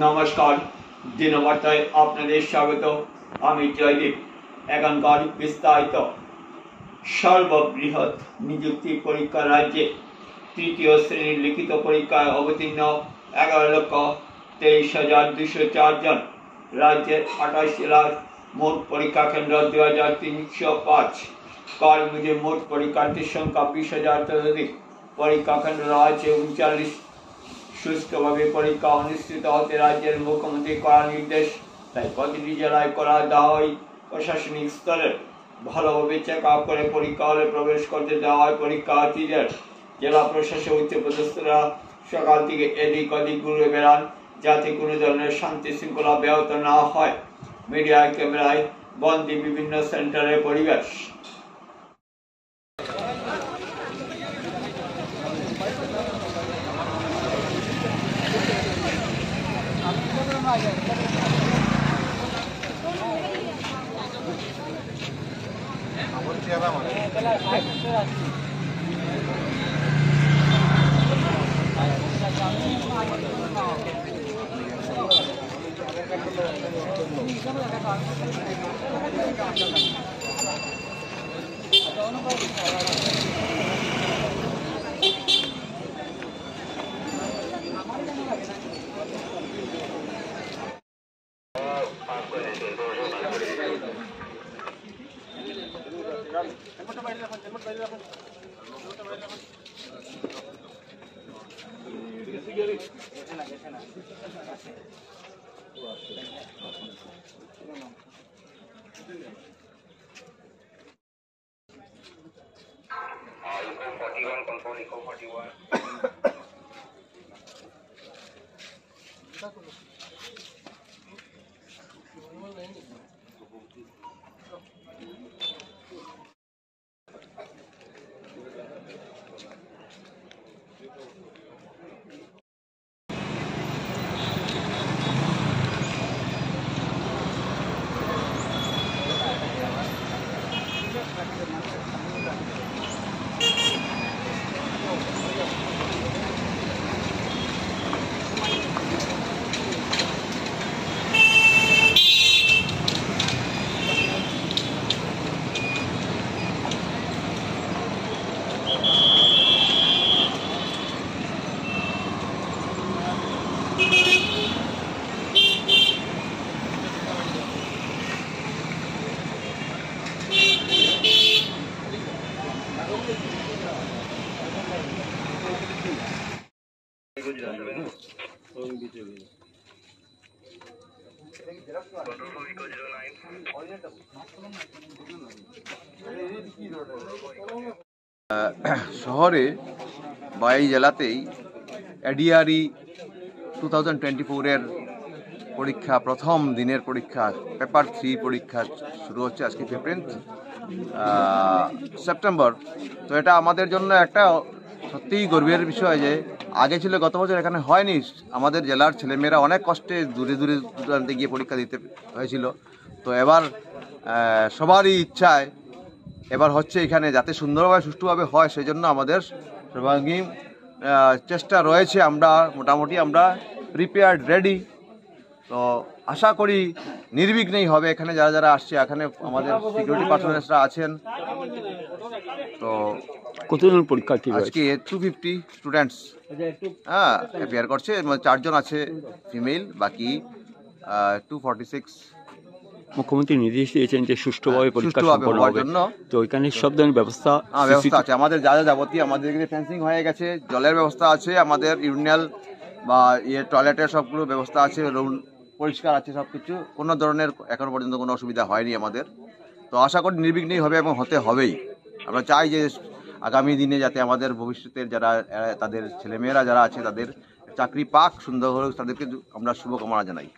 নমস্কার, দিনবার্তায় আপনাদের স্বাগত। আমি জয়দীপ। এখানকার বিস্তারিত। সর্ববৃহৎ নিযুক্তি পরীক্ষা রাজ্যে তৃতীয় শ্রেণীর লিখিত পরীক্ষায় অবতীর্ণ 11,23,204 জন। রাজ্যের 28 জেলার মোট পরীক্ষা কেন্দ্র 2,305। কার মধ্যে মোট পরীক্ষার্থীর সংখ্যা 20,000 ততোধিক। পরীক্ষা কেন্দ্র আছে 39। সুষ্ঠুভাবে পরীক্ষা অনুষ্ঠিত হতে রাজ্যের মুখ্যমন্ত্রী কড়া নির্দেশ। তাই প্রতিটি জেলায় করা দেওয়া হয় প্রশাসনিক স্তরে। ভালোভাবে চেক আপ করে পরীক্ষা হলে প্রবেশ করতে দেওয়া হয় পরীক্ষার্থীদের। জেলা প্রশাসক উচ্চপদস্থরা সকাল থেকে এদিক ওদিক ঘুরে বেড়ান, যাতে কোনো ধরনের শান্তি শৃঙ্খলা ব্যাহত না হয়। মিডিয়ার ক্যামেরায় বন্দী বিভিন্ন সেন্টারের পরিবেশ। শহরে বা এই জেলাতেই এডিআরই 2024-এর পরীক্ষা, প্রথম দিনের পরীক্ষা পেপার 3 পরীক্ষা শুরু হচ্ছে আজকে 15 সেপ্টেম্বর। তো এটা আমাদের জন্য একটা সত্যিই গর্বের বিষয় যে আগে ছিল গত বছর এখানে হয়নি। আমাদের জেলার ছেলেমেয়েরা অনেক কষ্টে দূরে দূরান্তে গিয়ে পরীক্ষা দিতে হয়েছিল। তো এবার সবারই ইচ্ছায় এবার হচ্ছে এখানে, যাতে সুন্দরভাবে সুষ্ঠুভাবে হয় সেই জন্য আমাদের সর্বাঙ্গীন চেষ্টা রয়েছে। আমরা মোটামুটি প্রিপেয়ার্ড, রেডি। তো আশা করি নির্বিঘ্নেই হবে। এখানে যারা যারা আসছে, এখানে আমাদের সিকিউরিটি পার্সোনেলসরা আছেন। তো কতজন পরীক্ষার্থী আজকে 250 স্টুডেন্টস অ্যাপিয়ার করছে। 4 জন আছে ফিমেল, বাকি 246। মুখ্যমন্ত্রী নির্দেশ দিয়েছেন যে সুষ্ঠুভাবে পরীক্ষা সম্পন্ন হবে। তো ওইখানে সব ধরনের ব্যবস্থা আছে। আমাদের যা যাবতীয় আমাদের ফেন্সিং হয়ে গেছে, জলের ব্যবস্থা আছে, আমাদের ইউরিনাল বা টয়লেটের সবগুলো ব্যবস্থা আছে, রুম পরিষ্কার আছে, সব কিছু। কোনো ধরনের এখনো পর্যন্ত কোনো অসুবিধা হয়নি আমাদের। তো আশা করি নির্বিঘ্নেই হবে এবং হতে হবেই। আমরা চাই যে আগামী দিনে যাতে আমাদের ভবিষ্যতের যারা তাদের ছেলেমেয়েরা যারা আছে তাদের চাকরি পাক, সুন্দর হলেও তাদেরকে আমরা শুভকামনা জানাই।